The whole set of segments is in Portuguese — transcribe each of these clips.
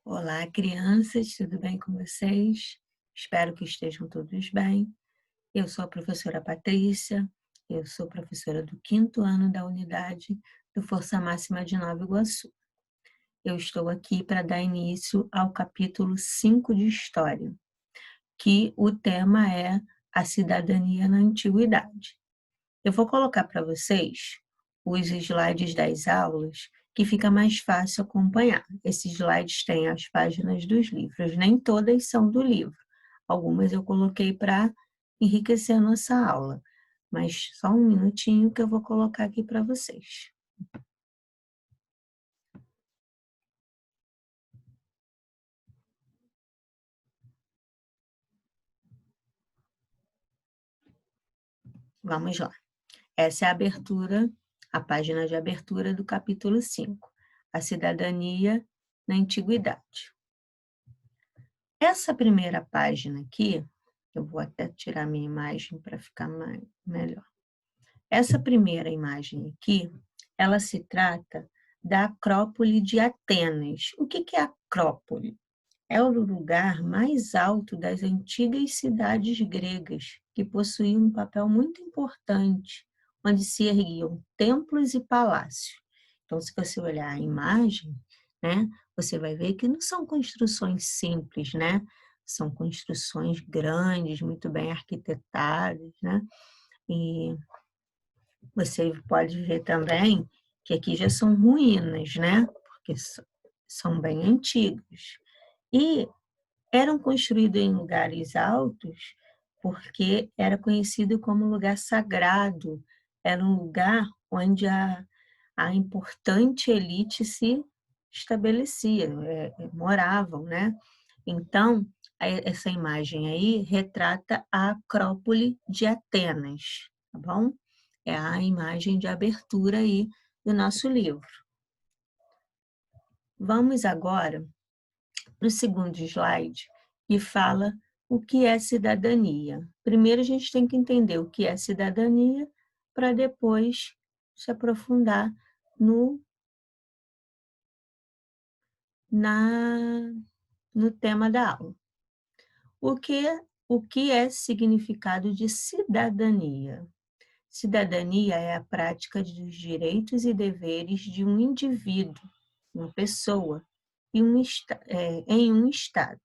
Olá, crianças, tudo bem com vocês? Espero que estejam todos bem. Eu sou a professora Patrícia, eu sou professora do 5º ano da unidade do Força Máxima de Nova Iguaçu. Eu estou aqui para dar início ao capítulo 5 de História, que o tema é a cidadania na antiguidade. Eu vou colocar para vocês os slides das aulas, que fica mais fácil acompanhar. Esses slides têm as páginas dos livros, nem todas são do livro. Algumas eu coloquei para enriquecer a nossa aula, mas só um minutinho que eu vou colocar aqui para vocês. Vamos lá. Essa é a abertura, a página de abertura do capítulo 5, a cidadania na antiguidade. Essa primeira página aqui, eu vou até tirar minha imagem para ficar melhor. Essa primeira imagem aqui, ela se trata da Acrópole de Atenas. O que é a Acrópole? É o lugar mais alto das antigas cidades gregas, que possuía um papel muito importante, onde se erguiam templos e palácios. Então, se você olhar a imagem, né, você vai ver que não são construções simples, né? São construções grandes, muito bem arquitetadas, né? E você pode ver também que aqui já são ruínas, né? Porque são bem antigas. E eram construídos em lugares altos porque era conhecido como lugar sagrado, era um lugar onde a importante elite se estabelecia, moravam, né? Então, essa imagem aí retrata a Acrópole de Atenas, tá bom? É a imagem de abertura aí do nosso livro. Vamos agora para o segundo slide, que fala o que é cidadania. Primeiro, a gente tem que entender o que é cidadania, para depois se aprofundar no tema da aula. O que é significado de cidadania? Cidadania é a prática dos direitos e deveres de um indivíduo, uma pessoa, em um Estado.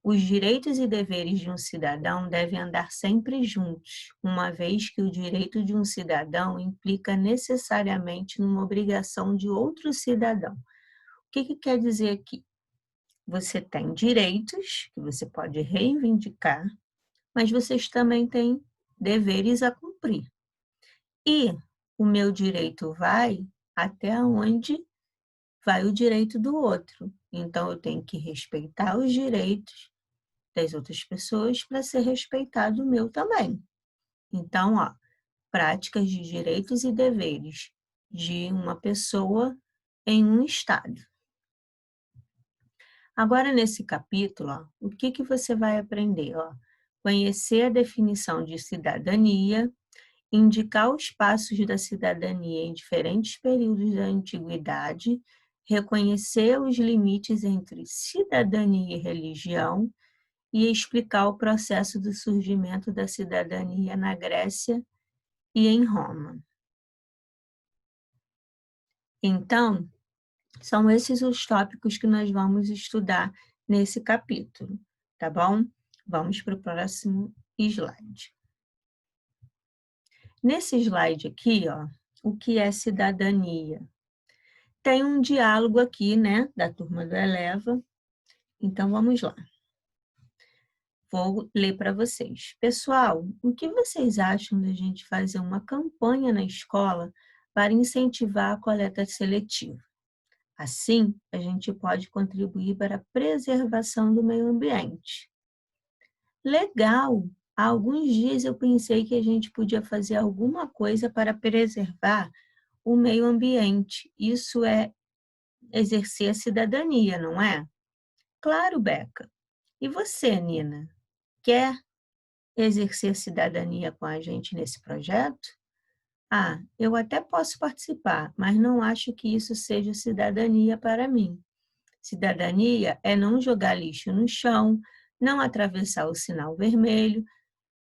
Os direitos e deveres de um cidadão devem andar sempre juntos, uma vez que o direito de um cidadão implica necessariamente numa obrigação de outro cidadão. O que quer dizer aqui? Você tem direitos que você pode reivindicar, mas vocês também têm deveres a cumprir. E o meu direito vai até onde vai o direito do outro. Então, eu tenho que respeitar os direitos das outras pessoas para ser respeitado o meu também. Então, práticas de direitos e deveres de uma pessoa em um Estado. Agora, nesse capítulo, o que você vai aprender? Conhecer a definição de cidadania, indicar os passos da cidadania em diferentes períodos da antiguidade, reconhecer os limites entre cidadania e religião e explicar o processo do surgimento da cidadania na Grécia e em Roma. Então, são esses os tópicos que nós vamos estudar nesse capítulo, tá bom? Vamos para o próximo slide. Nesse slide aqui, o que é cidadania? Tem um diálogo aqui, né, da turma do Eleva. Então, vamos lá. Vou ler para vocês. Pessoal, o que vocês acham da gente fazer uma campanha na escola para incentivar a coleta seletiva? Assim, a gente pode contribuir para a preservação do meio ambiente. Legal! Há alguns dias eu pensei que a gente podia fazer alguma coisa para preservar o meio ambiente. Isso é exercer a cidadania, não é? Claro, Beca. E você, Nina? Quer exercer cidadania com a gente nesse projeto? Eu até posso participar, mas não acho que isso seja cidadania para mim. Cidadania é não jogar lixo no chão, não atravessar o sinal vermelho,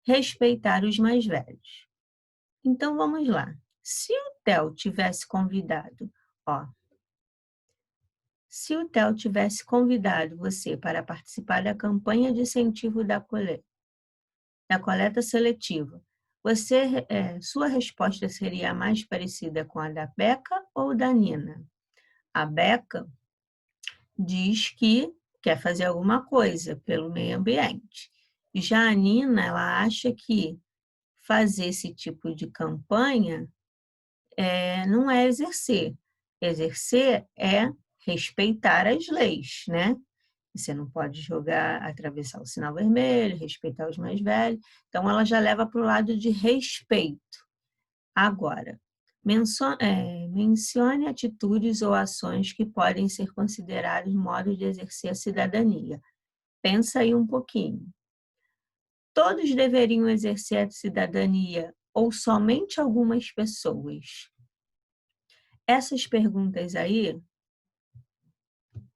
respeitar os mais velhos. Então, vamos lá. Se o Theo tivesse convidado, se o Theo tivesse convidado você para participar da campanha de incentivo da coleta seletiva, sua resposta seria mais parecida com a da Beca ou da Nina? A Beca diz que quer fazer alguma coisa pelo meio ambiente. Já a Nina, ela acha que fazer esse tipo de campanha não é exercer. Exercer é respeitar as leis, né? Você não pode atravessar o sinal vermelho, respeitar os mais velhos. Então, ela já leva para o lado de respeito. Agora, mencione atitudes ou ações que podem ser considerados modos de exercer a cidadania. Pensa aí um pouquinho. Todos deveriam exercer a cidadania ou somente algumas pessoas? Essas perguntas aí, o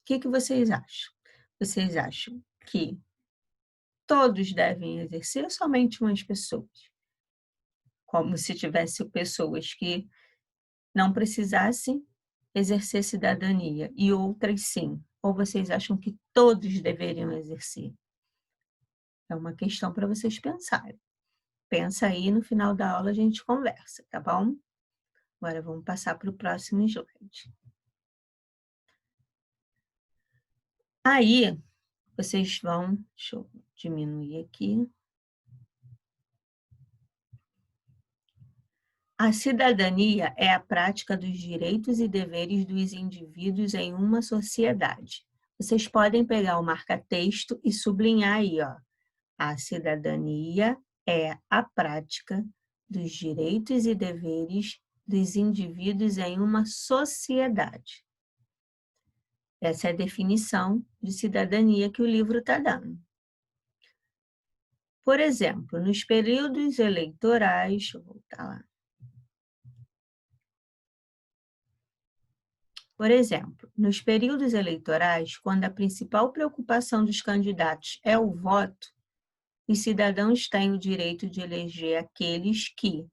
que vocês acham? Vocês acham que todos devem exercer ou somente umas pessoas? Como se tivesse pessoas que não precisassem exercer cidadania e outras sim? Ou vocês acham que todos deveriam exercer? É uma questão para vocês pensarem. Pensa aí, no final da aula a gente conversa, tá bom? Agora vamos passar para o próximo slide. Aí, vocês vão... Deixa eu diminuir aqui. A cidadania é a prática dos direitos e deveres dos indivíduos em uma sociedade. Vocês podem pegar o marca-texto e sublinhar aí, ó. A cidadania é a prática dos direitos e deveres dos indivíduos em uma sociedade. Essa é a definição de cidadania que o livro está dando. Por exemplo, nos períodos eleitorais, deixa eu voltar lá. Por exemplo, nos períodos eleitorais, quando a principal preocupação dos candidatos é o voto, os cidadãos têm o direito de eleger aqueles que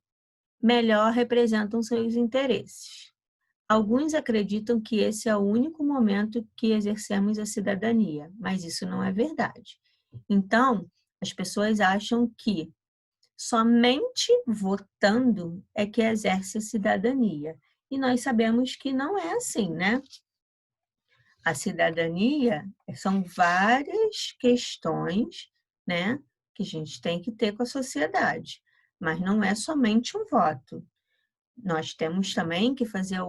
melhor representam seus interesses. Alguns acreditam que esse é o único momento que exercemos a cidadania, mas isso não é verdade. Então, as pessoas acham que somente votando é que exerce a cidadania. E nós sabemos que não é assim, né? A cidadania são várias questões, né, que a gente tem que ter com a sociedade, mas não é somente um voto. Nós temos também que fazer,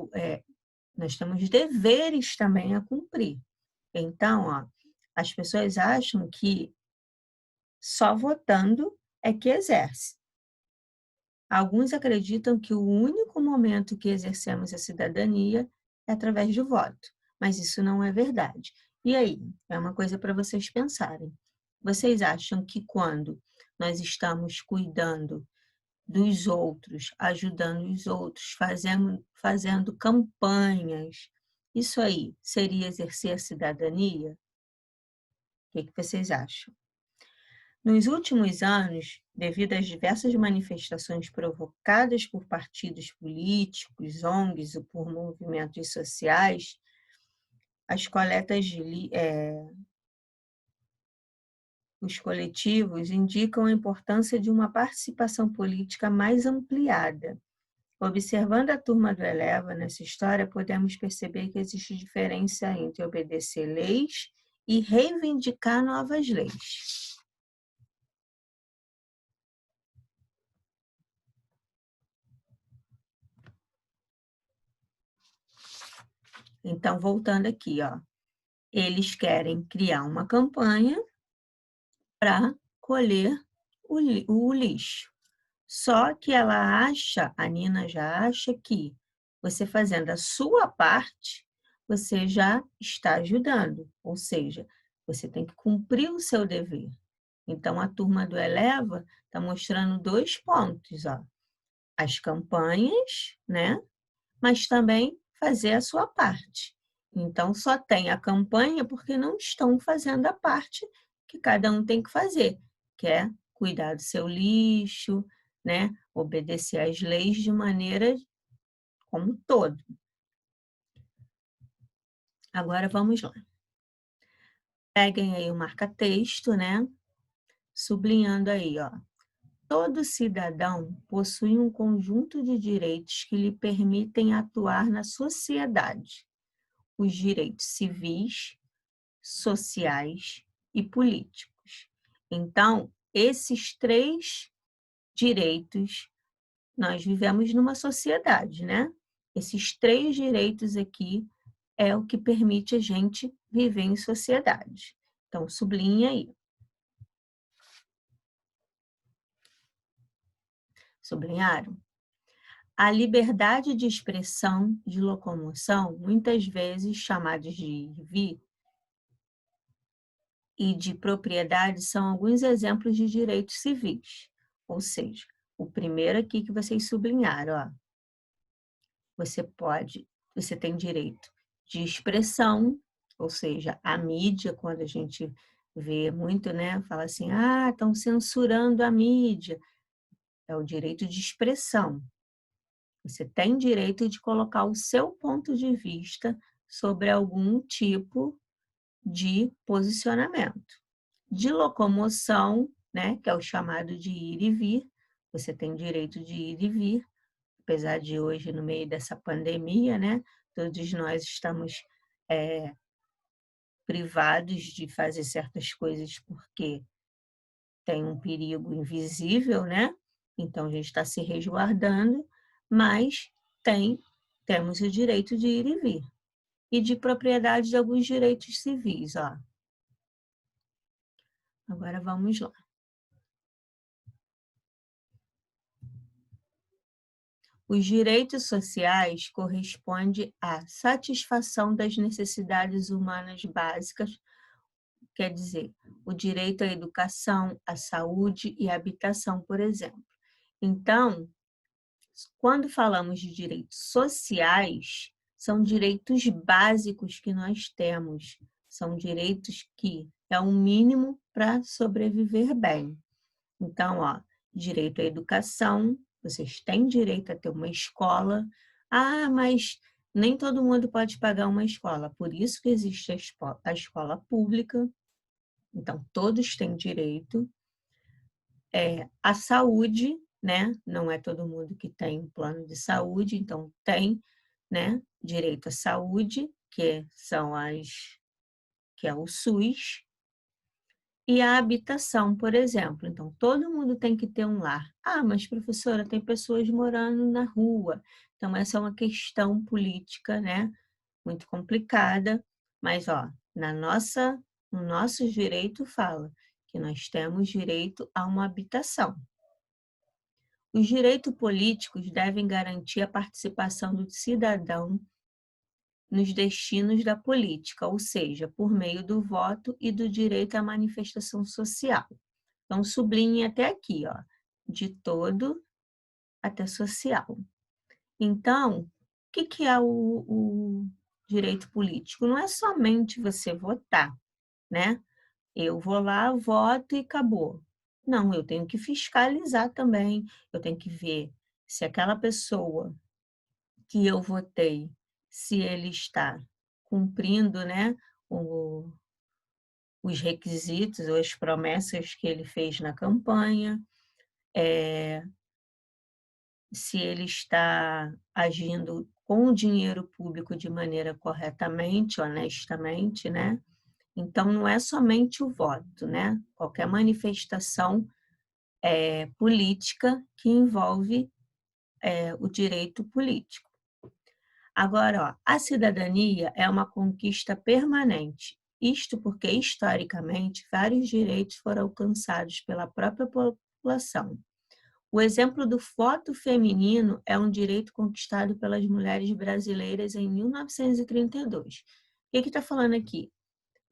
nós temos deveres também a cumprir. Então, as pessoas acham que só votando é que exerce. Alguns acreditam que o único momento que exercemos a cidadania é através do voto, mas isso não é verdade. E aí, é uma coisa para vocês pensarem. Vocês acham que quando nós estamos cuidando dos outros, ajudando os outros, fazendo campanhas, isso aí seria exercer a cidadania? O que vocês acham? Nos últimos anos, devido às diversas manifestações provocadas por partidos políticos, ONGs ou por movimentos sociais, os coletivos indicam a importância de uma participação política mais ampliada. Observando a turma do Eleva nessa história, podemos perceber que existe diferença entre obedecer leis e reivindicar novas leis. Então, voltando aqui, eles querem criar uma campanha para colher o lixo. Só que a Nina já acha que você fazendo a sua parte, você já está ajudando, ou seja, você tem que cumprir o seu dever. Então, a turma do Eleva está mostrando 2 pontos, as campanhas, né? Mas também fazer a sua parte. Então, só tem a campanha porque não estão fazendo a parte que cada um tem que fazer, que é cuidar do seu lixo, né? Obedecer às leis de maneira como um todo. Agora vamos lá. Peguem aí o marca-texto, né? Sublinhando aí, ó. Todo cidadão possui um conjunto de direitos que lhe permitem atuar na sociedade. Os direitos civis, sociais e políticos. Então, esses três direitos, nós vivemos numa sociedade, né? Esses três direitos aqui é o que permite a gente viver em sociedade. Então, sublinha aí. Sublinharam? A liberdade de expressão, de locomoção, muitas vezes chamados de ir e vir, e de propriedade são alguns exemplos de direitos civis. Ou seja, o primeiro aqui que vocês sublinharam, ó, você tem direito de expressão, ou seja, a mídia, quando a gente vê muito, né, fala assim, estão censurando a mídia, é o direito de expressão. Você tem direito de colocar o seu ponto de vista sobre algum tipo de posicionamento. De locomoção, né, que é o chamado de ir e vir, você tem direito de ir e vir, apesar de hoje, no meio dessa pandemia, né, todos nós estamos privados de fazer certas coisas porque tem um perigo invisível, né? Então a gente está se resguardando, mas temos o direito de ir e vir. E de propriedade de alguns direitos civis, ó. Agora vamos lá. Os direitos sociais correspondem à satisfação das necessidades humanas básicas, quer dizer, o direito à educação, à saúde e à habitação, por exemplo. Então, quando falamos de direitos sociais, são direitos básicos que nós temos, são direitos que é o mínimo para sobreviver bem. Então, ó, direito à educação, vocês têm direito a ter uma escola. Mas nem todo mundo pode pagar uma escola, por isso que existe a escola pública. Então, todos têm direito. A saúde, né? Não é todo mundo que tem um plano de saúde, então tem, né, direito à saúde, que é o SUS. E a habitação, por exemplo. Então, todo mundo tem que ter um lar. Mas professora, tem pessoas morando na rua. Então, essa é uma questão política, né? Muito complicada. Mas, ó, no nosso direito fala que nós temos direito a uma habitação. Os direitos políticos devem garantir a participação do cidadão nos destinos da política, ou seja, por meio do voto e do direito à manifestação social. Então, sublinhe até aqui, ó, de todo até social. Então, o que é o direito político? Não é somente você votar, né? Eu vou lá, voto e acabou. Não, eu tenho que fiscalizar também, eu tenho que ver se aquela pessoa que eu votei, se ele está cumprindo, né, os requisitos ou as promessas que ele fez na campanha, se ele está agindo com o dinheiro público de maneira corretamente, honestamente, né? Então, não é somente o voto, né? Qualquer manifestação política que envolve o direito político. Agora, ó, a cidadania é uma conquista permanente. Isto porque, historicamente, vários direitos foram alcançados pela própria população. O exemplo do voto feminino é um direito conquistado pelas mulheres brasileiras em 1932. O que está falando aqui?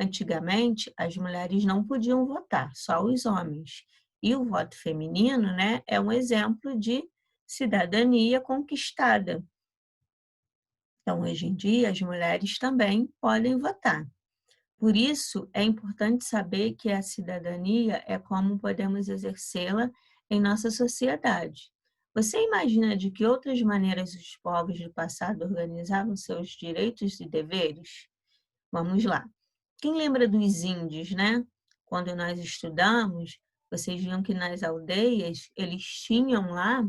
Antigamente, as mulheres não podiam votar, só os homens. E o voto feminino, né, é um exemplo de cidadania conquistada. Então, hoje em dia, as mulheres também podem votar. Por isso, é importante saber que a cidadania é como podemos exercê-la em nossa sociedade. Você imagina de que outras maneiras os povos do passado organizavam seus direitos e deveres? Vamos lá. Quem lembra dos índios, né? Quando nós estudamos, vocês viam que nas aldeias eles tinham lá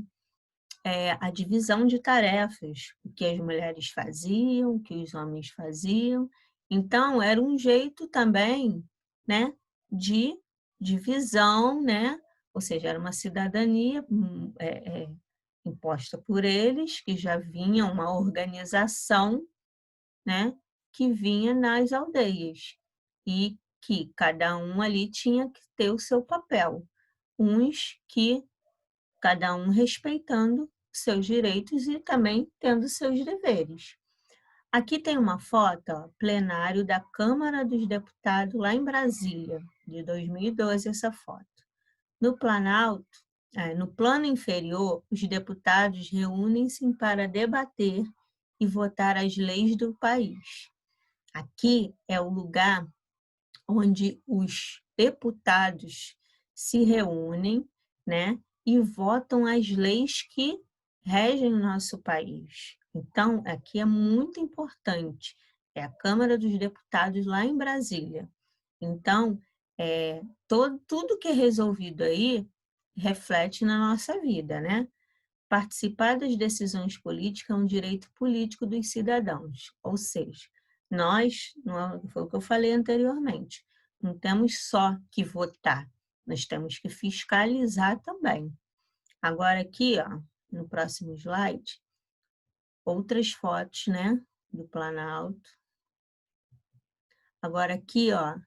a divisão de tarefas, o que as mulheres faziam, o que os homens faziam. Então, era um jeito também, né, de divisão, né? Ou seja, era uma cidadania imposta por eles, que já vinha uma organização, né, que vinha nas aldeias e que cada um ali tinha que ter o seu papel. Uns que cada um respeitando seus direitos e também tendo seus deveres. Aqui tem uma foto, ó, plenário da Câmara dos Deputados lá em Brasília, de 2012 essa foto. No Planalto, no plano inferior, os deputados reúnem-se para debater e votar as leis do país. Aqui é o lugar onde os deputados se reúnem, né, e votam as leis que regem o nosso país. Então, aqui é muito importante, é a Câmara dos Deputados lá em Brasília. Então, tudo que é resolvido aí reflete na nossa vida, né? Participar das decisões políticas é um direito político dos cidadãos, ou seja, nós, foi o que eu falei anteriormente, não temos só que votar, nós temos que fiscalizar também. Agora aqui, ó, no próximo slide, outras fotos, né, do Planalto. Agora aqui, ó,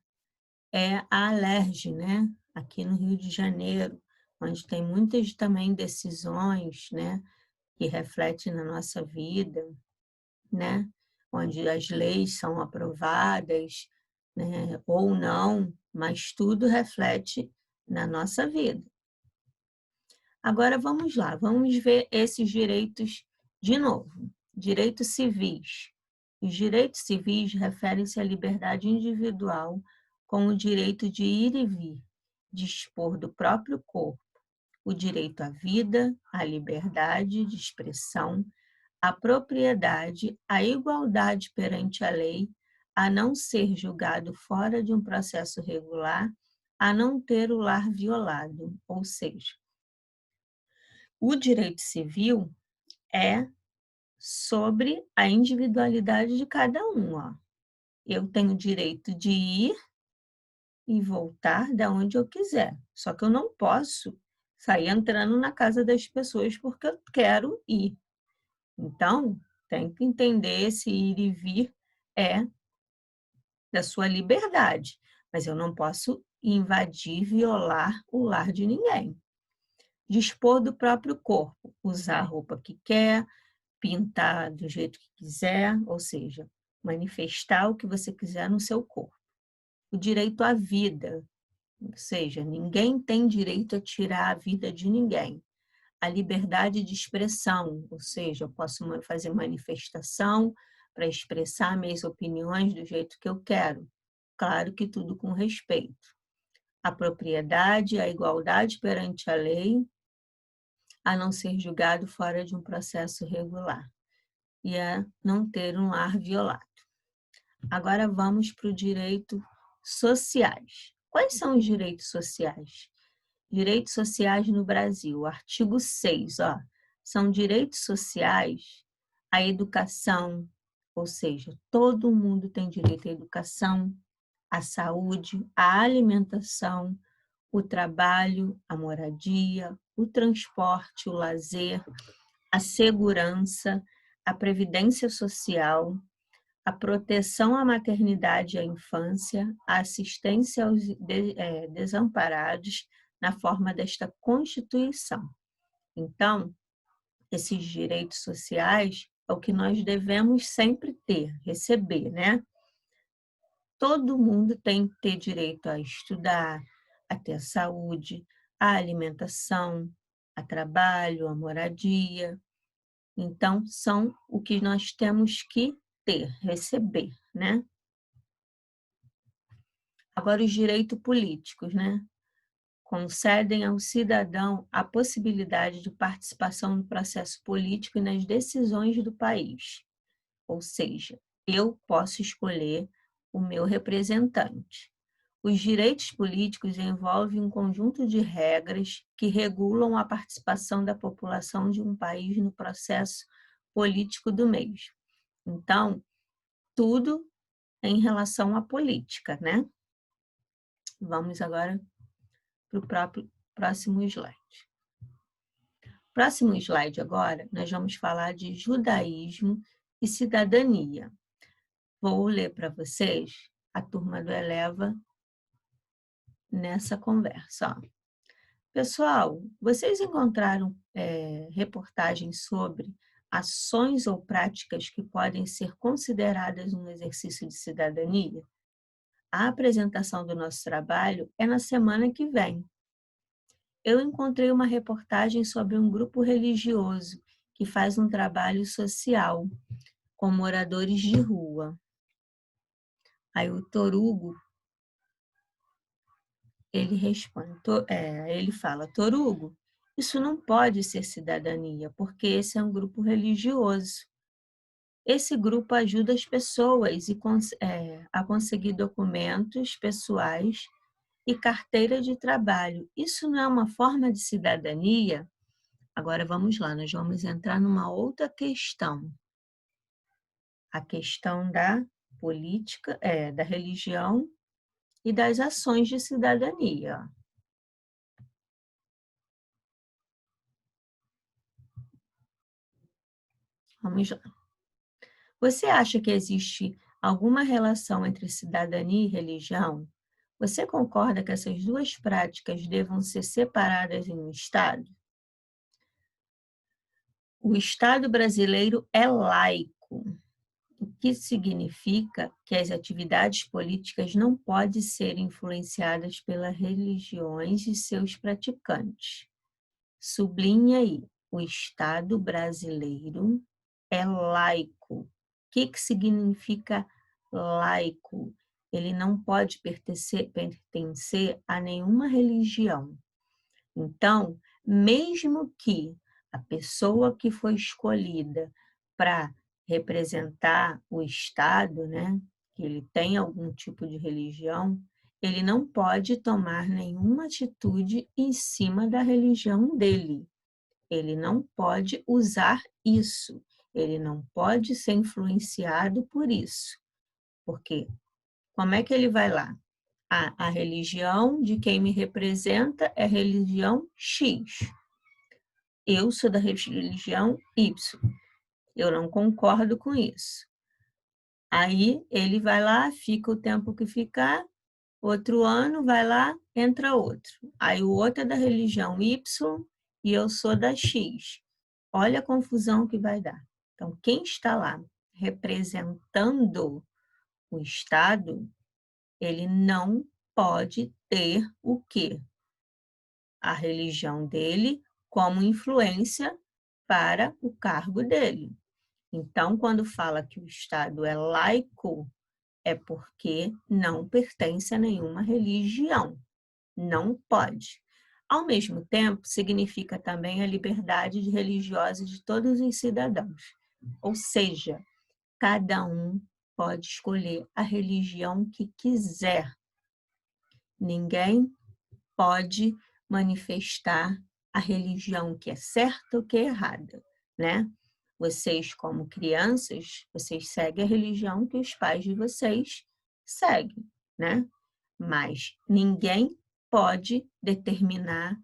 é a Alerj, né, aqui no Rio de Janeiro, onde tem muitas também decisões, né, que refletem na nossa vida, né? Onde as leis são aprovadas, né? Ou não, mas tudo reflete na nossa vida. Agora vamos lá, vamos ver esses direitos de novo. Direitos civis. Os direitos civis referem-se à liberdade individual com o direito de ir e vir, dispor do próprio corpo, o direito à vida, à liberdade de expressão, a propriedade, a igualdade perante a lei, a não ser julgado fora de um processo regular, a não ter o lar violado. Ou seja, o direito civil é sobre a individualidade de cada um. Ó. Eu tenho o direito de ir e voltar da onde eu quiser, só que eu não posso sair entrando na casa das pessoas porque eu quero ir. Então, tem que entender esse ir e vir é da sua liberdade, mas eu não posso invadir, violar o lar de ninguém. Dispor do próprio corpo, usar a roupa que quer, pintar do jeito que quiser, ou seja, manifestar o que você quiser no seu corpo. O direito à vida, ou seja, ninguém tem direito a tirar a vida de ninguém. A liberdade de expressão, ou seja, eu posso fazer manifestação para expressar minhas opiniões do jeito que eu quero. Claro que tudo com respeito. A propriedade, a igualdade perante a lei, a não ser julgado fora de um processo regular e a não ter um lar violado. Agora vamos para o direito sociais. Quais são os direitos sociais? Direitos sociais no Brasil, artigo 6, ó, são direitos sociais à educação, ou seja, todo mundo tem direito à educação, à saúde, à alimentação, o trabalho, a moradia, o transporte, o lazer, a segurança, a previdência social, a proteção à maternidade e à infância, a assistência aos desamparados na forma desta Constituição. Então, esses direitos sociais é o que nós devemos sempre ter, receber, né? Todo mundo tem que ter direito a estudar, a ter saúde, a alimentação, a trabalho, a moradia. Então, são o que nós temos que ter, receber, né? Agora, os direitos políticos, né? Concedem ao cidadão a possibilidade de participação no processo político e nas decisões do país. Ou seja, eu posso escolher o meu representante. Os direitos políticos envolvem um conjunto de regras que regulam a participação da população de um país no processo político do mesmo. Então, tudo em relação à política, né? Vamos agora para o próximo slide. Próximo slide agora, nós vamos falar de judaísmo e cidadania. Vou ler para vocês a turma do Eleva nessa conversa. Ó. Pessoal, vocês encontraram reportagens sobre ações ou práticas que podem ser consideradas um exercício de cidadania? A apresentação do nosso trabalho é na semana que vem. Eu encontrei uma reportagem sobre um grupo religioso que faz um trabalho social com moradores de rua. Aí o Torugo, ele responde, ele fala, Torugo, isso não pode ser cidadania, porque esse é um grupo religioso. Esse grupo ajuda as pessoas a conseguir documentos pessoais e carteira de trabalho. Isso não é uma forma de cidadania? Agora vamos lá, nós vamos entrar numa outra questão. A questão da política, da religião e das ações de cidadania. Vamos lá. Você acha que existe alguma relação entre cidadania e religião? Você concorda que essas duas práticas devam ser separadas em um Estado? O Estado brasileiro é laico, o que significa que as atividades políticas não podem ser influenciadas pelas religiões de seus praticantes. Sublinha aí, o Estado brasileiro é laico. O que significa laico? Ele não pode pertencer a nenhuma religião. Então, mesmo que a pessoa que foi escolhida para representar o Estado, né, que ele tem algum tipo de religião, ele não pode tomar nenhuma atitude em cima da religião dele. Ele não pode usar isso. Ele não pode ser influenciado por isso. Porque como é que ele vai lá? A religião de quem me representa é a religião X. Eu sou da religião Y. Eu não concordo com isso. Aí ele vai lá, fica o tempo que ficar, outro ano vai lá, entra outro. Aí o outro é da religião Y e eu sou da X. Olha a confusão que vai dar. Então, quem está lá representando o Estado, ele não pode ter o quê? A religião dele como influência para o cargo dele. Então, quando fala que o Estado é laico, é porque não pertence a nenhuma religião. Não pode. Ao mesmo tempo, significa também a liberdade religiosa de todos os cidadãos. Ou seja, cada um pode escolher a religião que quiser. Ninguém pode manifestar a religião que é certa ou que é errada, né? Vocês, como crianças, vocês seguem a religião que os pais de vocês seguem, né? Mas ninguém pode determinar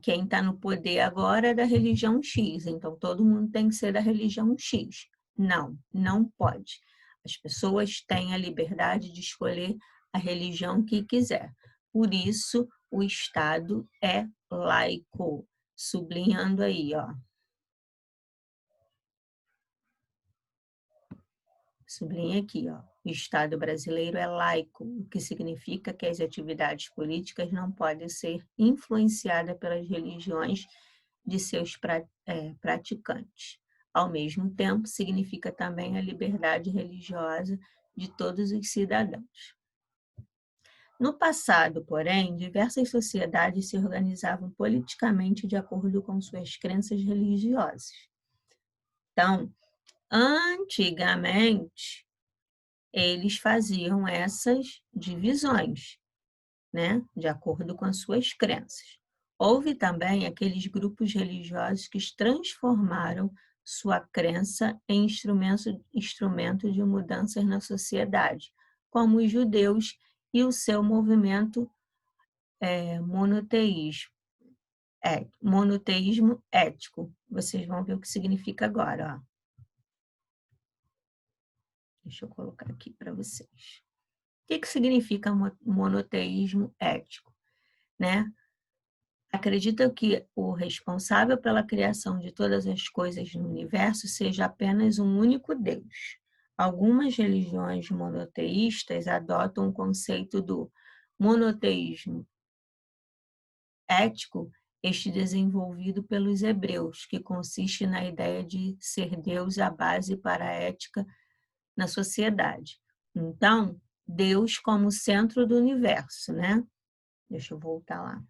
quem está no poder agora é da religião X, então todo mundo tem que ser da religião X. Não, não pode. As pessoas têm a liberdade de escolher a religião que quiser. Por isso, o Estado é laico. Sublinhando aí, ó. Sublinha aqui, ó. O Estado brasileiro é laico, o que significa que as atividades políticas não podem ser influenciadas pelas religiões de seus praticantes. ao mesmo tempo, significa também a liberdade religiosa de todos os cidadãos. No passado, porém, diversas sociedades se organizavam politicamente de acordo com suas crenças religiosas. Então, antigamente, eles faziam essas divisões, né, de acordo com as suas crenças. Houve também aqueles grupos religiosos que transformaram sua crença em instrumento de mudanças na sociedade, como os judeus e o seu movimento monoteísmo ético. Vocês vão ver o que significa agora. Ó. Deixa eu colocar aqui para vocês. O que significa monoteísmo ético? Né? Acredita que o responsável pela criação de todas as coisas no universo seja apenas um único Deus. Algumas religiões monoteístas adotam o conceito do monoteísmo ético, este desenvolvido pelos hebreus, que consiste na ideia de ser Deus a base para a ética na sociedade. Então, Deus como centro do universo, né? Deixa eu voltar lá.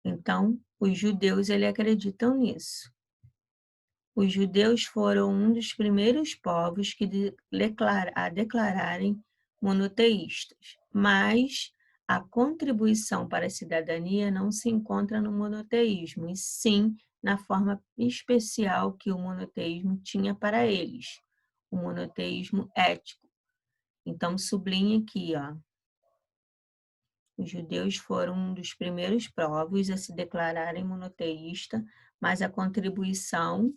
Então, os judeus acreditam nisso. Os judeus foram um dos primeiros povos a declararem monoteístas, mas a contribuição para a cidadania não se encontra no monoteísmo, e sim na forma especial que o monoteísmo tinha para eles, o monoteísmo ético. Então, sublinhe aqui, ó. Os judeus foram um dos primeiros povos a se declararem monoteísta, mas a contribuição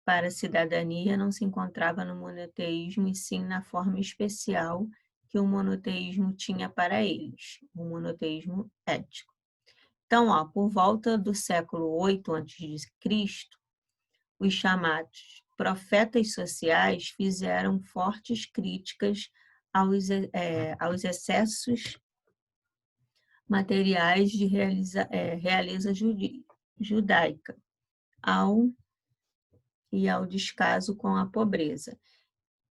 para a cidadania não se encontrava no monoteísmo, e sim na forma especial que o monoteísmo tinha para eles, o monoteísmo ético. Então, ó, por volta do século 8 a.C., os chamados profetas sociais fizeram fortes críticas aos excessos materiais de realeza judaica e ao descaso com a pobreza.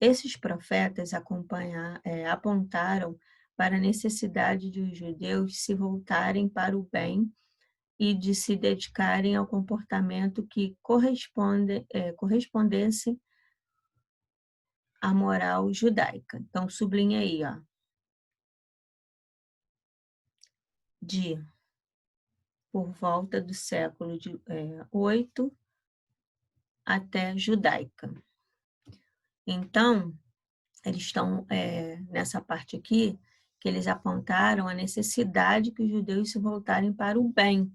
Esses profetas apontaram para a necessidade de os judeus se voltarem para o bem e de se dedicarem ao comportamento que correspondesse à moral judaica. Então, sublinha aí, ó, por volta do século 8 até judaica. Então, eles estão nessa parte aqui, que eles apontaram a necessidade que os judeus se voltarem para o bem,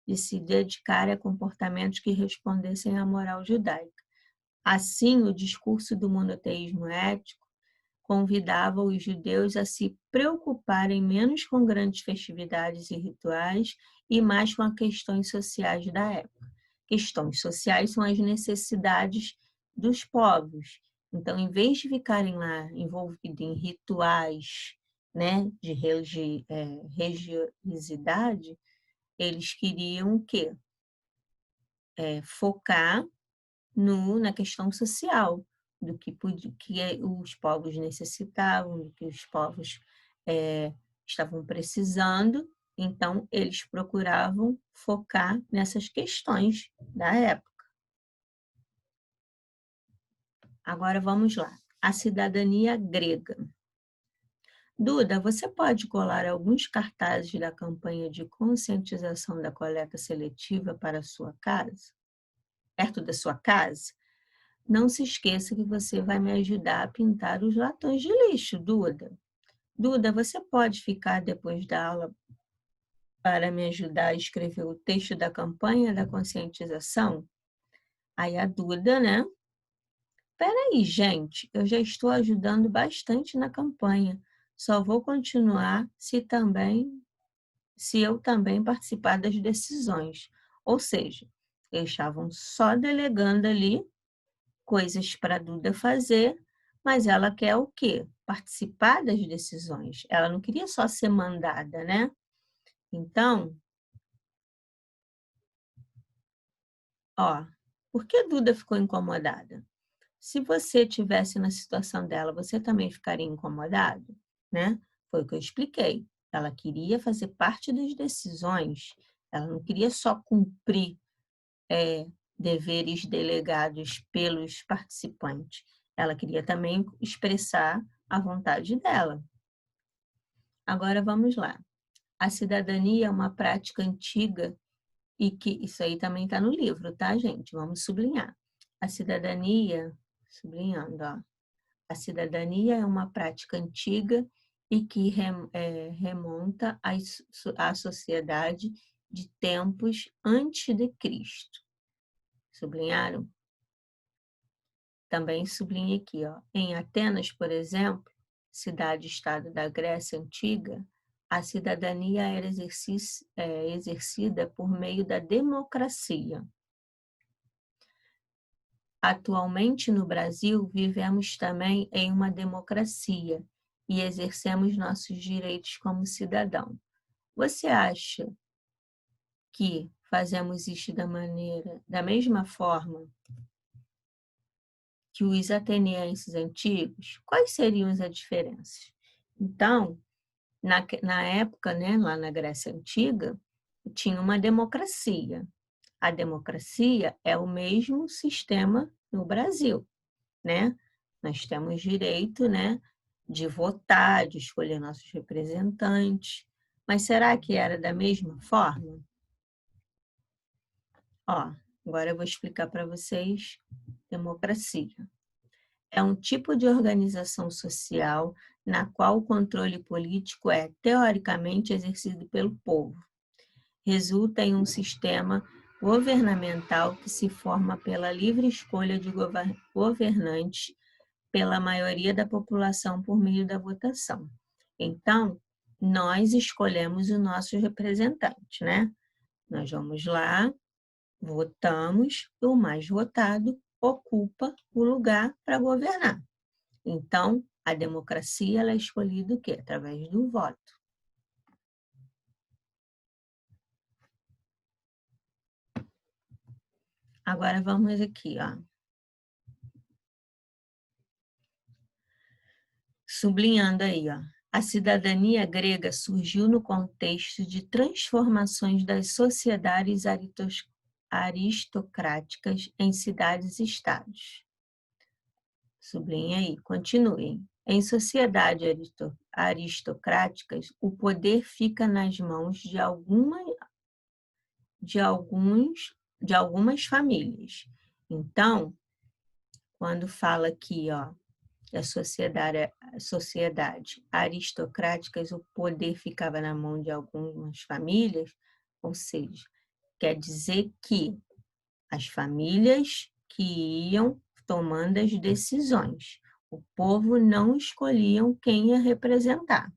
de se dedicarem a comportamentos que respondessem à moral judaica. Assim, o discurso do monoteísmo ético convidava os judeus a se preocuparem menos com grandes festividades e rituais e mais com as questões sociais da época. Questões sociais são as necessidades dos povos. Então, em vez de ficarem lá envolvidos em rituais, né, de religiosidade, eles queriam o quê? Focar na questão social, do que os povos necessitavam, do que os povos estavam precisando. Então, eles procuravam focar nessas questões da época. Agora vamos lá. A cidadania grega. Duda, você pode colar alguns cartazes da campanha de conscientização da coleta seletiva para a sua casa? Perto da sua casa? Não se esqueça que você vai me ajudar a pintar os latões de lixo, Duda. Duda, você pode ficar depois da aula para me ajudar a escrever o texto da campanha da conscientização? Aí a Duda, né? Peraí, gente, eu já estou ajudando bastante na campanha. Só vou continuar se eu também participar das decisões. Ou seja, eles estavam só delegando ali coisas para a Duda fazer, mas ela quer o quê? Participar das decisões. Ela não queria só ser mandada, né? Então, ó, Por que Duda ficou incomodada? Se você tivesse na situação dela, você também ficaria incomodado, né? Foi o que eu expliquei. Ela queria fazer parte das decisões, ela não queria só cumprir deveres delegados pelos participantes. Ela queria também expressar a vontade dela. Agora vamos lá. A cidadania é uma prática antiga e que isso aí também está no livro, tá, gente? Vamos sublinhar. A cidadania, sublinhando, ó. A cidadania é uma prática antiga e que remonta à sociedade de tempos antes de Cristo. Sublinharam? Também sublinhei aqui, ó. Em Atenas, por exemplo, cidade-estado da Grécia Antiga, a cidadania era exercida por meio da democracia. Atualmente, no Brasil, vivemos também em uma democracia e exercemos nossos direitos como cidadão. Você acha que fazemos isso da mesma forma que os atenienses antigos? Quais seriam as diferenças? Então, na época, né, lá na Grécia Antiga, tinha uma democracia. A democracia é o mesmo sistema no Brasil, né? Nós temos direito, né, de votar, de escolher nossos representantes. Mas será que era da mesma forma? Ó, agora eu vou explicar para vocês democracia. É um tipo de organização social na qual o controle político é, teoricamente, exercido pelo povo. Resulta em um sistema governamental que se forma pela livre escolha de governantes pela maioria da população por meio da votação. Então, nós escolhemos o nosso representante, né? Nós vamos lá, votamos, e o mais votado ocupa o lugar para governar. Então, a democracia ela é escolhida o quê? Através do voto. Agora vamos aqui, ó. Sublinhando aí, ó. A cidadania grega surgiu no contexto de transformações das sociedades aristocráticas em cidades-estados. Sublinha aí, continuem. Em sociedades aristocráticas, o poder fica nas mãos de algumas famílias. Então, quando fala aqui, ó, a sociedade aristocrática, o poder ficava na mão de algumas famílias, ou seja, quer dizer que as famílias que iam tomando as decisões, o povo não escolhia quem ia representar.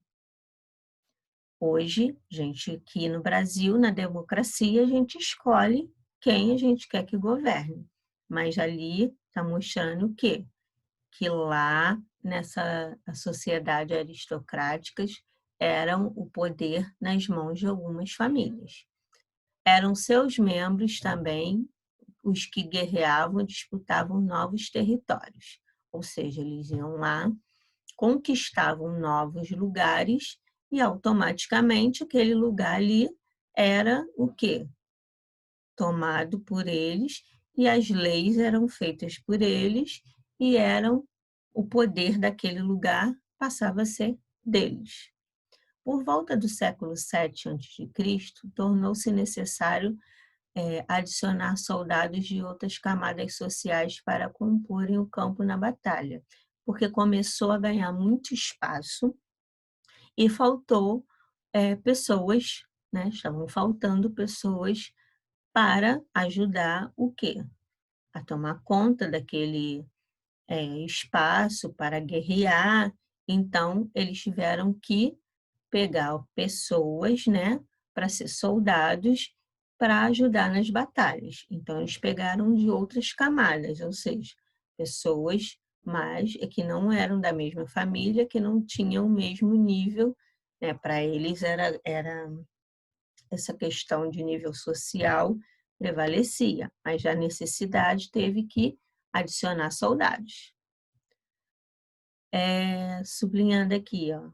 Hoje, gente, aqui no Brasil, na democracia, a gente escolhe quem a gente quer que governe. Mas ali está mostrando o quê? Que lá, nessa sociedade aristocrática, eram o poder nas mãos de algumas famílias. Eram seus membros também os que guerreavam e disputavam novos territórios. Ou seja, eles iam lá, conquistavam novos lugares e automaticamente aquele lugar ali era o quê? Tomado por eles e as leis eram feitas por eles e eram o poder daquele lugar passava a ser deles. Por volta do século VII a.C., tornou-se necessário adicionar soldados de outras camadas sociais para comporem o campo na batalha, porque começou a ganhar muito espaço e faltou pessoas, né? Estavam faltando pessoas para ajudar o quê? A tomar conta daquele espaço para guerrear. Então, eles tiveram que pegar pessoas, né, para ser soldados para ajudar nas batalhas. Então, eles pegaram de outras camadas, ou seja, pessoas que não eram da mesma família, que não tinham o mesmo nível, né? Para eles era essa questão de nível social prevalecia, mas a necessidade teve que adicionar soldados. Sublinhando aqui, ó.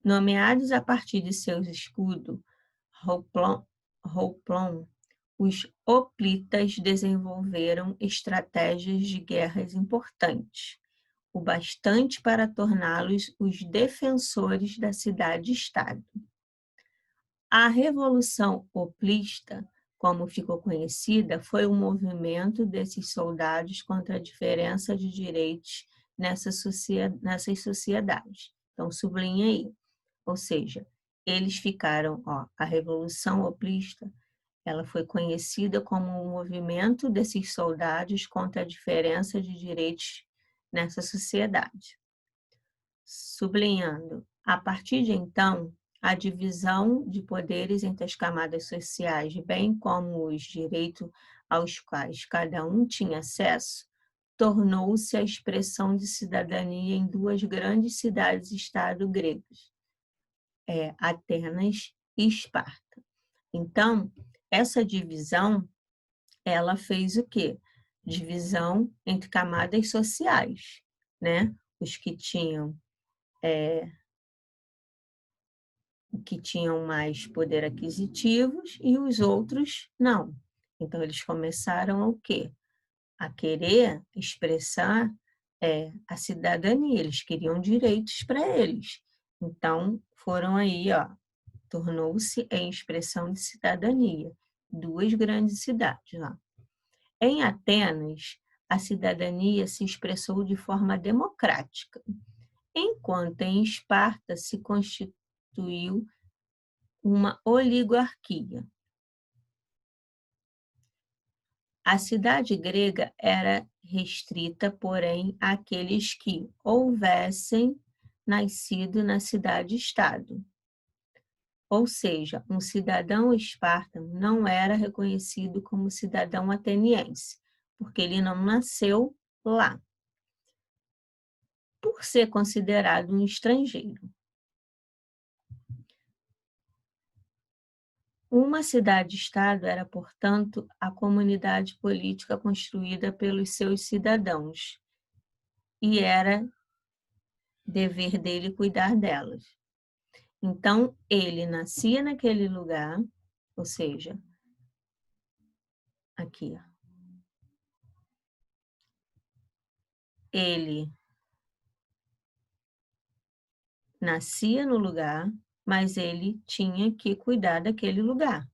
Nomeados a partir de seus escudos, Rouplon, os hoplitas desenvolveram estratégias de guerras importantes, o bastante para torná-los os defensores da cidade-estado. A Revolução Hoplita, como ficou conhecida, foi um movimento desses soldados contra a diferença de direitos nessas sociedades. Então, sublinha aí. Ou seja, eles ficaram, a Revolução Hoplita, ela foi conhecida como um movimento desses soldados contra a diferença de direitos nessa sociedade. Sublinhando, a partir de então, a divisão de poderes entre as camadas sociais, bem como os direitos aos quais cada um tinha acesso, tornou-se a expressão de cidadania em duas grandes cidades-estado gregas, Atenas e Esparta. Então, essa divisão, ela fez o quê? Divisão entre camadas sociais, né? Os que tinham mais poder aquisitivos e os outros não. Então, eles começaram o quê? A querer expressar a cidadania, eles queriam direitos para eles. Então, foram aí, tornou-se em expressão de cidadania. Duas grandes cidades lá. Em Atenas, a cidadania se expressou de forma democrática, enquanto em Esparta se constituiu uma oligarquia. A cidade grega era restrita, porém, àqueles que houvessem nascido na cidade-estado. Ou seja, um cidadão espartano não era reconhecido como cidadão ateniense, porque ele não nasceu lá, por ser considerado um estrangeiro. Uma cidade-estado era, portanto, a comunidade política construída pelos seus cidadãos, e era dever dele cuidar delas. Então, ele nascia naquele lugar, ou seja, aqui, ele nascia no lugar, mas ele tinha que cuidar daquele lugar.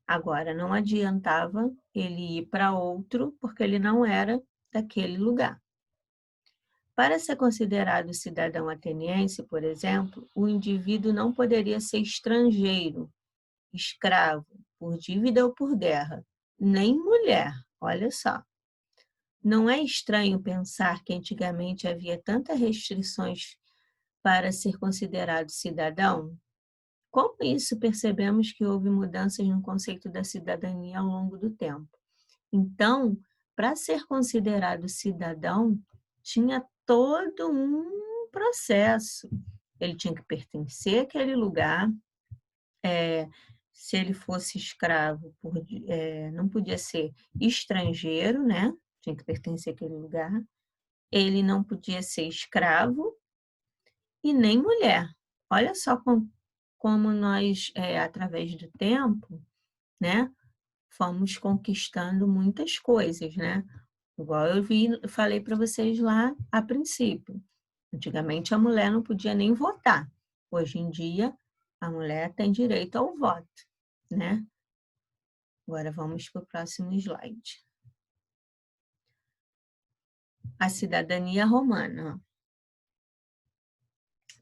Agora, não adiantava ele ir para outro, porque ele não era daquele lugar. Para ser considerado cidadão ateniense, por exemplo, o indivíduo não poderia ser estrangeiro, escravo, por dívida ou por guerra, nem mulher, olha só. Não é estranho pensar que antigamente havia tantas restrições para ser considerado cidadão? Com isso, percebemos que houve mudanças no conceito da cidadania ao longo do tempo. Então, para ser considerado cidadão, tinha todo um processo. Ele tinha que pertencer àquele lugar, se ele fosse escravo, não podia ser estrangeiro, né? Tinha que pertencer àquele lugar. Ele não podia ser escravo e nem mulher. Olha só como nós, através do tempo, né, fomos conquistando muitas coisas, né? Igual eu falei para vocês lá a princípio. Antigamente a mulher não podia nem votar. Hoje em dia a mulher tem direito ao voto, né? Agora vamos para o próximo slide. A cidadania romana.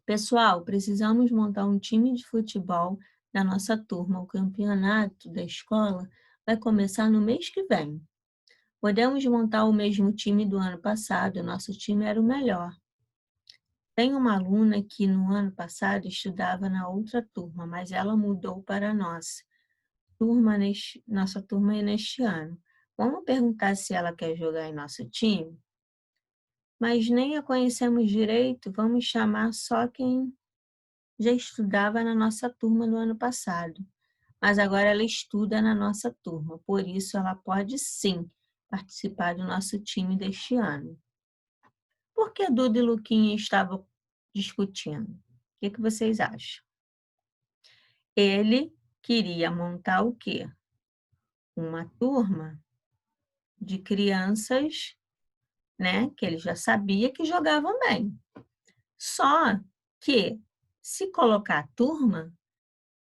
Pessoal, precisamos montar um time de futebol da nossa turma. O campeonato da escola vai começar no mês que vem. Podemos montar o mesmo time do ano passado, nosso time era o melhor. Tem uma aluna que no ano passado estudava na outra turma, mas ela mudou para a nossa turma neste ano. Vamos perguntar se ela quer jogar em nosso time? Mas nem a conhecemos direito, vamos chamar só quem já estudava na nossa turma no ano passado. mas agora ela estuda na nossa turma, por isso ela pode sim participar do nosso time deste ano. Por que Duda e Luquinha estavam discutindo? O que vocês acham? Ele queria montar o quê? Uma turma de crianças, né, que ele já sabia que jogavam bem. Só que, se colocar a turma,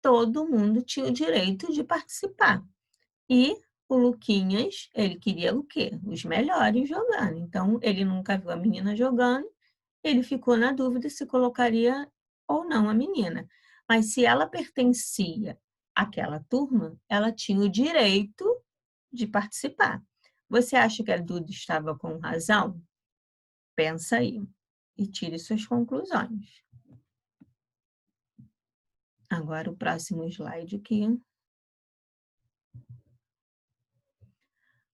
todo mundo tinha o direito de participar. E o Luquinhas, ele queria o quê? Os melhores jogando. Então, ele nunca viu a menina jogando, ele ficou na dúvida se colocaria ou não a menina. Mas se ela pertencia àquela turma, ela tinha o direito de participar. Você acha que a Duda estava com razão? Pensa aí e tire suas conclusões. Agora o próximo slide aqui.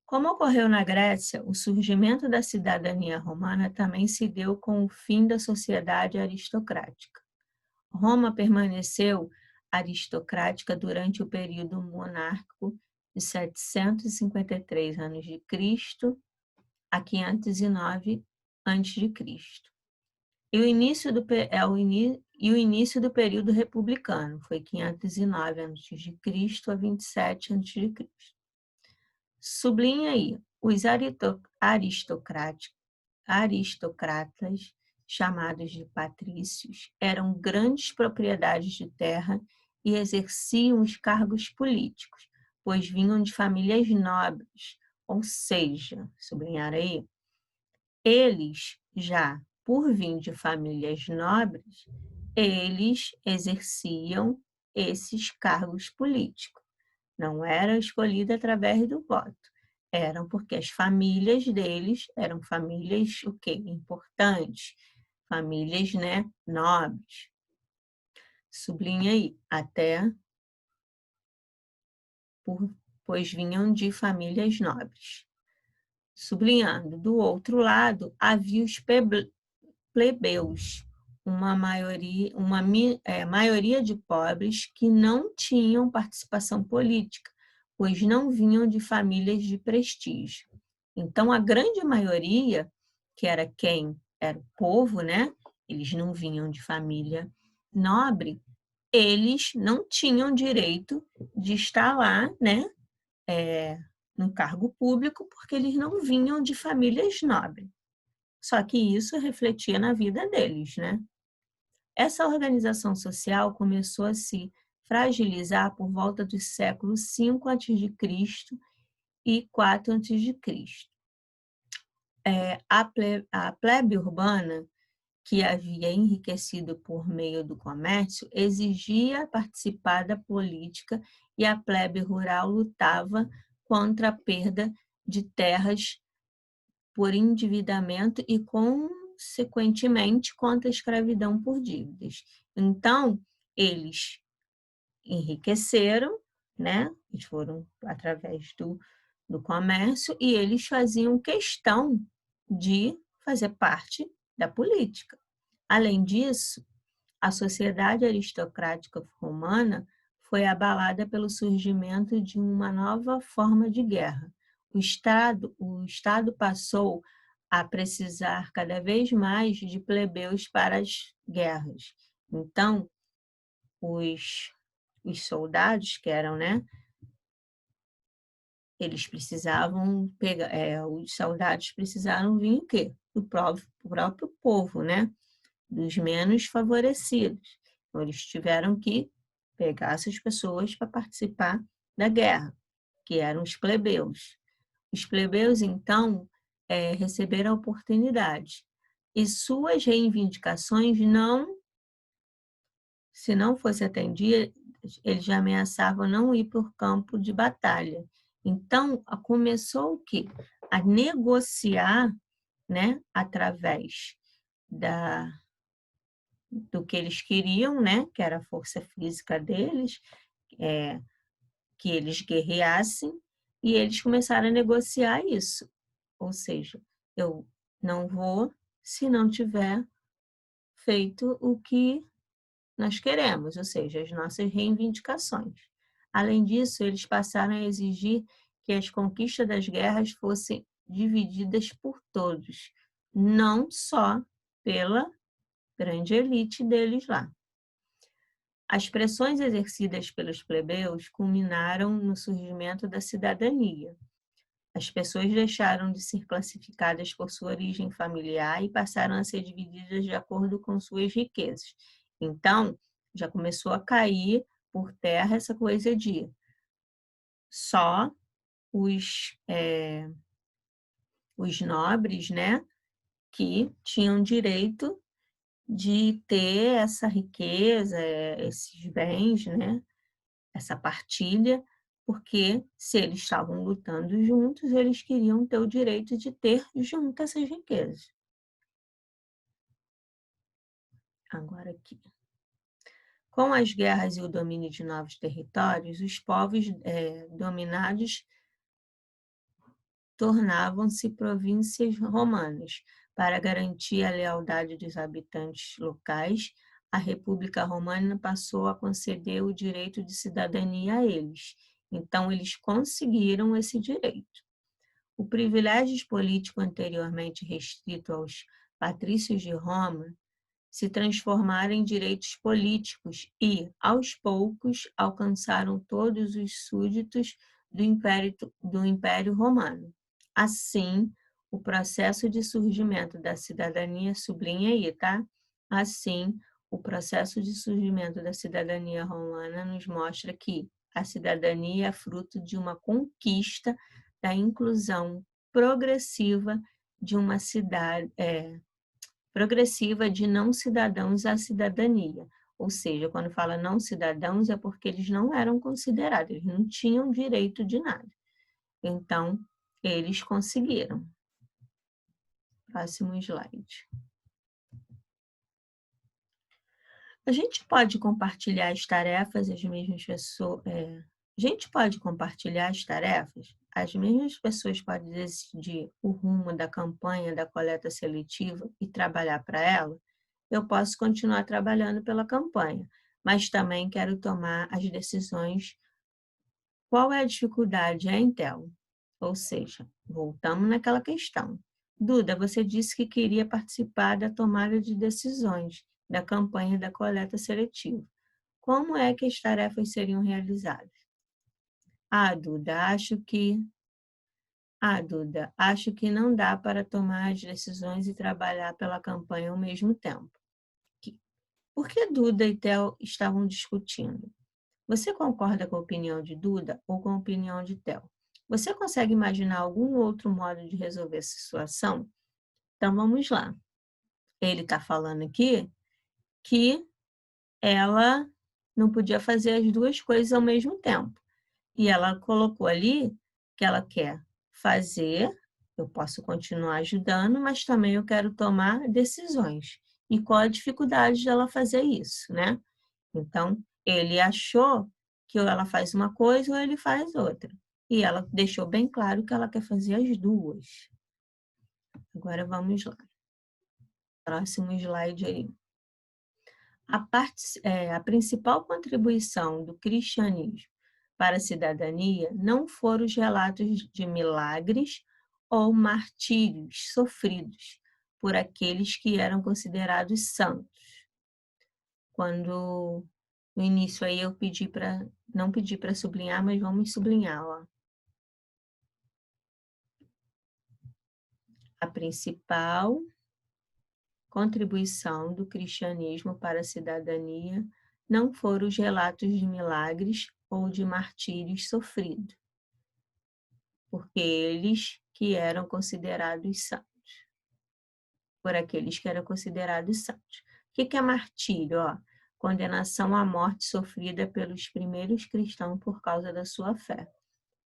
Como ocorreu na Grécia, o surgimento da cidadania romana também se deu com o fim da sociedade aristocrática. Roma permaneceu aristocrática durante o período monárquico de 753 a.C. a 509 a.C. E o início do período republicano foi 509 a.C. a 27 a.C. Sublinha aí, os aristocratas, chamados de patrícios, eram grandes propriedades de terra e exerciam os cargos políticos, pois vinham de famílias nobres, ou seja, sublinhar aí, eles já, por vir de famílias nobres, eles exerciam esses cargos políticos. Não era escolhido através do voto. Eram porque as famílias deles eram famílias o quê? Importantes, famílias, né, nobres. Sublinha aí, até pois vinham de famílias nobres. Sublinhando, do outro lado, havia os plebeus, uma maioria de pobres que não tinham participação política, pois não vinham de famílias de prestígio. Então, a grande maioria, que era quem era o povo, né? Eles não vinham de família nobre, eles não tinham direito de estar lá, né? No cargo público, porque eles não vinham de famílias nobres. Só que isso refletia na vida deles, né? Essa organização social começou a se fragilizar por volta dos séculos 5 a.C. e 4 a.C. A plebe urbana, que havia enriquecido por meio do comércio, exigia participar da política e a plebe rural lutava contra a perda de terras por endividamento e, consequentemente, contra a escravidão por dívidas. Então, eles enriqueceram, né? Eles foram através do comércio e eles faziam questão de fazer parte da política. Além disso, a sociedade aristocrática romana foi abalada pelo surgimento de uma nova forma de guerra. O Estado passou a precisar cada vez mais de plebeus para as guerras. Então, os soldados, que eram, né? Eles precisavam pegar, os soldados precisaram vir o quê? Do próprio povo, né? Dos menos favorecidos. Então, eles tiveram que pegar essas pessoas para participar da guerra, que eram os plebeus. Os plebeus, então, receberam a oportunidade. E suas reivindicações se não fosse atendida, eles ameaçavam não ir para o campo de batalha. Então, começou o quê? A negociar, né, através do que eles queriam, né, que era a força física deles, que eles guerreassem, e eles começaram a negociar isso. Ou seja, eu não vou se não tiver feito o que nós queremos, ou seja, as nossas reivindicações. Além disso, eles passaram a exigir que as conquistas das guerras fossem divididas por todos, não só pela grande elite deles lá. As pressões exercidas pelos plebeus culminaram no surgimento da cidadania. As pessoas deixaram de ser classificadas por sua origem familiar e passaram a ser divididas de acordo com suas riquezas. Então, já começou a cair por terra essa coisa de só os nobres, né, que tinham direito de ter essa riqueza, esses bens, né, essa partilha, porque se eles estavam lutando juntos, eles queriam ter o direito de ter junto essas riquezas. Agora aqui. Com as guerras e o domínio de novos territórios, os povos dominados tornavam-se províncias romanas. Para garantir a lealdade dos habitantes locais, a República Romana passou a conceder o direito de cidadania a eles. Então, eles conseguiram esse direito. O privilégio político anteriormente restrito aos patrícios de Roma se transformaram em direitos políticos e, aos poucos, alcançaram todos os súditos do Império Romano. Assim, o processo de surgimento da cidadania, sublinha aí, tá? Assim, o processo de surgimento da cidadania romana nos mostra que a cidadania é fruto de uma conquista da inclusão progressiva de uma cidade, progressiva de não cidadãos à cidadania. Ou seja, quando fala não cidadãos é porque eles não eram considerados, eles não tinham direito de nada. Então, eles conseguiram. Próximo slide. A gente pode compartilhar as tarefas, as mesmas pessoas. A gente pode compartilhar as tarefas? As mesmas pessoas podem decidir o rumo da campanha da coleta seletiva e trabalhar para ela? Eu posso continuar trabalhando pela campanha, mas também quero tomar as decisões. Qual é a dificuldade, hein, Théo? Ou seja, voltamos naquela questão. Duda, você disse que queria participar da tomada de decisões da campanha da coleta seletiva. Como é que as tarefas seriam realizadas? Duda, acho que não dá para tomar as decisões e trabalhar pela campanha ao mesmo tempo. Por que Duda e Theo estavam discutindo? Você concorda com a opinião de Duda ou com a opinião de Theo? Você consegue imaginar algum outro modo de resolver essa situação? Então vamos lá. Ele está falando aqui que ela não podia fazer as duas coisas ao mesmo tempo. E ela colocou ali que ela quer fazer, eu posso continuar ajudando, mas também eu quero tomar decisões. E qual a dificuldade dela fazer isso, né? Então, ele achou que ou ela faz uma coisa ou ele faz outra. E ela deixou bem claro que ela quer fazer as duas. Agora vamos lá. Próximo slide aí. A principal contribuição do cristianismo para a cidadania não foram os relatos de milagres ou martírios sofridos por aqueles que eram considerados santos. Quando no início aí eu não pedi para sublinhar, mas vamos sublinhar, ó. A principal contribuição do cristianismo para a cidadania não foram os relatos de milagres ou de martírios sofridos, porque eles que eram considerados santos, por aqueles que eram considerados santos. O que é martírio? Condenação à morte sofrida pelos primeiros cristãos por causa da sua fé.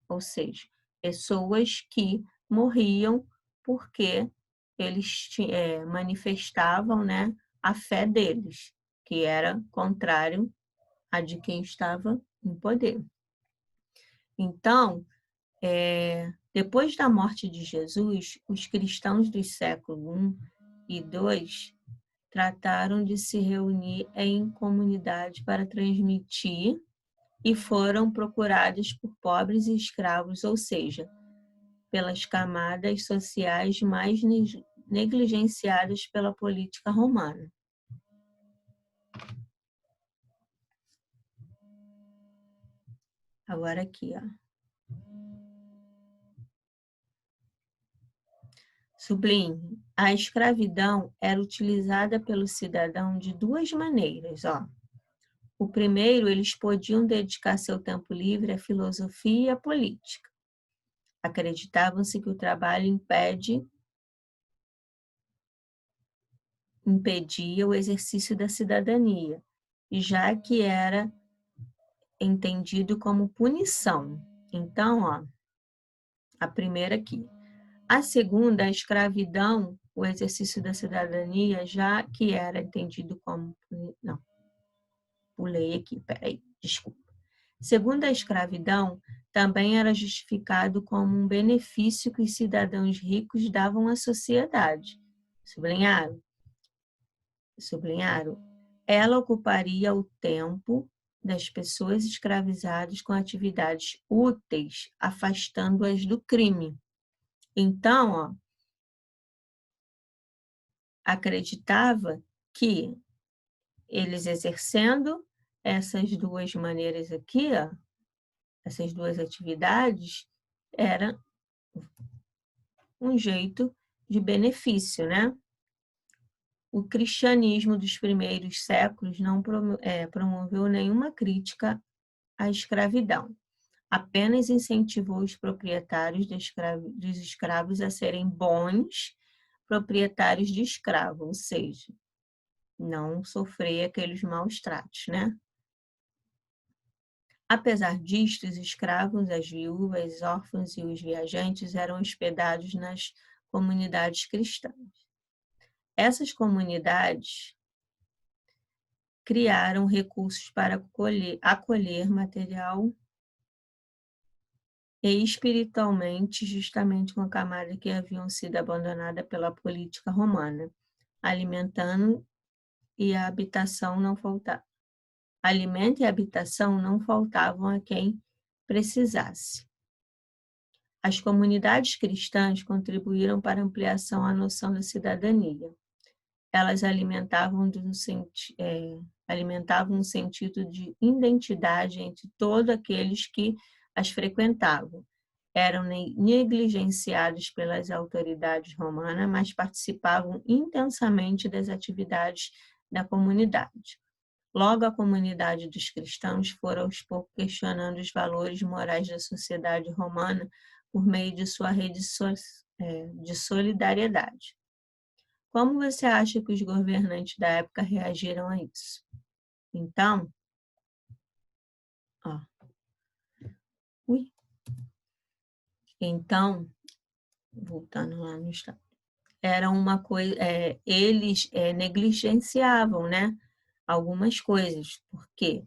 Ou seja, pessoas que morriam porque eles manifestavam, né, a fé deles, que era contrário a de quem estava em poder. Então, depois da morte de Jesus, os cristãos dos séculos I e II trataram de se reunir em comunidade para transmitir e foram procuradas por pobres e escravos, ou seja, pelas camadas sociais mais negligenciadas pela política romana. Agora aqui, ó. Sublinhe, a escravidão era utilizada pelo cidadão de duas maneiras, ó. O primeiro, eles podiam dedicar seu tempo livre à filosofia e à política. Acreditavam-se que o trabalho impedia o exercício da cidadania, já que era entendido como punição. Então, ó, a primeira aqui. A segunda, a escravidão, o exercício da cidadania, já que era entendido como... Não, pulei aqui, peraí, desculpa. Segundo a escravidão, também era justificado como um benefício que os cidadãos ricos davam à sociedade. Sublinharam? Sublinharam. Ela ocuparia o tempo das pessoas escravizadas com atividades úteis, afastando-as do crime. Então, ó, acreditava que eles exercendo essas duas maneiras aqui, ó, essas duas atividades, era um jeito de benefício, né? O cristianismo dos primeiros séculos não promoveu nenhuma crítica à escravidão. Apenas incentivou os proprietários dos escravos a serem bons proprietários de escravo, ou seja, não sofrer aqueles maus tratos, né? Apesar disto, os escravos, as viúvas, os órfãos e os viajantes eram hospedados nas comunidades cristãs. Essas comunidades criaram recursos para acolher material e espiritualmente, justamente com a camada que haviam sido abandonada pela política romana, alimentando e a habitação não faltava. Alimento e habitação não faltavam a quem precisasse. As comunidades cristãs contribuíram para a ampliação à noção da cidadania. Elas alimentavam um sentido de identidade entre todos aqueles que as frequentavam. Eram negligenciados pelas autoridades romanas, mas participavam intensamente das atividades da comunidade. Logo, a comunidade dos cristãos fora aos poucos questionando os valores morais da sociedade romana por meio de sua rede de solidariedade. Como você acha que os governantes da época reagiram a isso? Então, ó, então, voltando lá no estado, era uma coisa, eles negligenciavam, né, algumas coisas, porque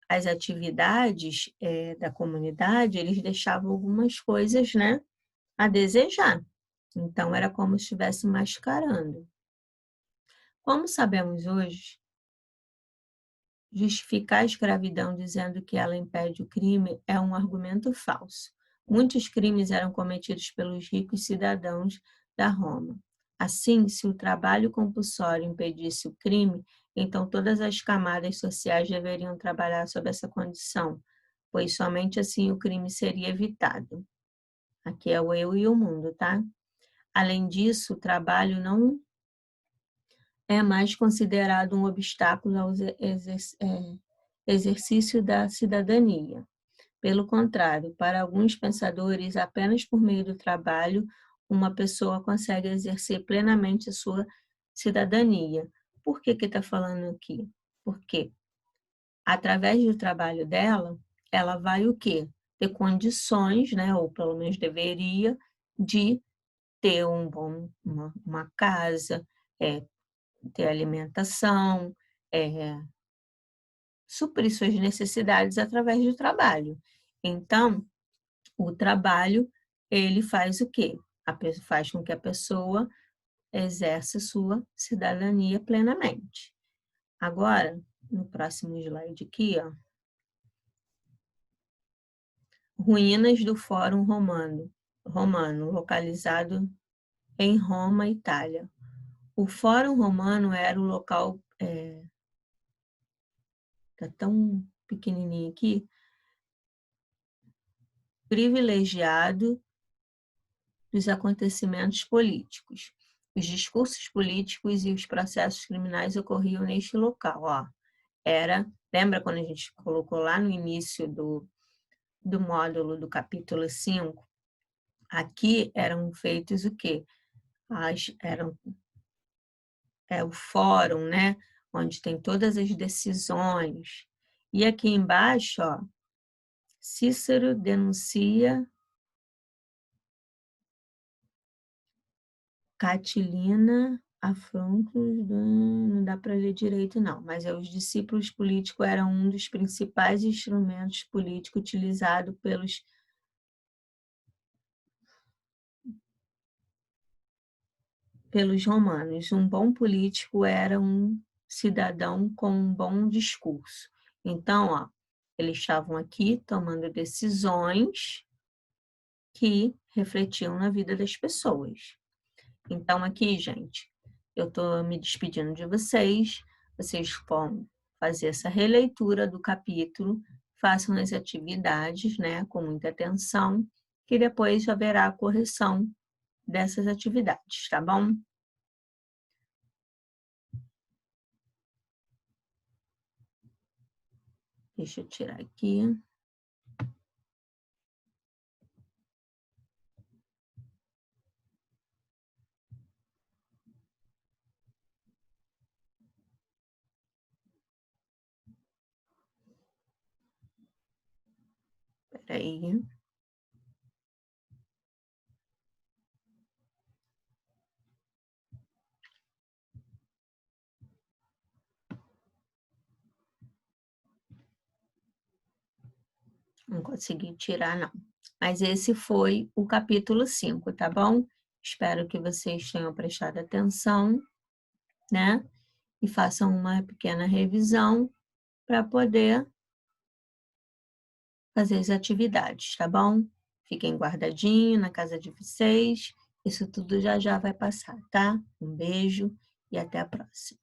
as atividades da comunidade, eles deixavam algumas coisas, né, a desejar. Então, era como se estivesse mascarando. Como sabemos hoje, justificar a escravidão dizendo que ela impede o crime é um argumento falso. Muitos crimes eram cometidos pelos ricos cidadãos da Roma. Assim, se o trabalho compulsório impedisse o crime, então todas as camadas sociais deveriam trabalhar sob essa condição, pois somente assim o crime seria evitado. Aqui é o eu e o mundo, tá? Além disso, o trabalho não é mais considerado um obstáculo ao exercício da cidadania. Pelo contrário, para alguns pensadores, apenas por meio do trabalho, uma pessoa consegue exercer plenamente a sua cidadania. Por que está falando aqui? Porque, através do trabalho dela, ela vai o quê? Ter condições, né, ou pelo menos deveria, de ter uma casa, ter alimentação, suprir suas necessidades através do trabalho. Então, o trabalho, ele faz o quê? Faz com que a pessoa exerça sua cidadania plenamente. Agora, no próximo slide aqui, ó. Ruínas do Fórum Romano, localizado em Roma, Itália. O Fórum Romano era o local, tá tão pequenininho aqui, privilegiado dos acontecimentos políticos. Os discursos políticos e os processos criminais ocorriam neste local, ó. Lembra quando a gente colocou lá no início do módulo do capítulo 5? Aqui eram feitos o quê? O fórum, né? Onde tem todas as decisões. E aqui embaixo, ó, Cícero denuncia Catilina afrontos, não dá para ler direito não, mas os discípulos políticos eram um dos principais instrumentos políticos utilizados pelos romanos. Um bom político era um cidadão com um bom discurso. Então, ó, eles estavam aqui tomando decisões que refletiam na vida das pessoas. Então, aqui, gente, eu estou me despedindo de vocês. Vocês vão fazer essa releitura do capítulo, façam as atividades, né, com muita atenção, que depois haverá a correção dessas atividades, tá bom? Deixa eu tirar aqui. Peraí. Não consegui tirar, não. Mas esse foi o capítulo 5, tá bom? Espero que vocês tenham prestado atenção, né? E façam uma pequena revisão para poder fazer as atividades, tá bom? Fiquem guardadinho na casa de vocês. Isso tudo já já vai passar, tá? Um beijo e até a próxima.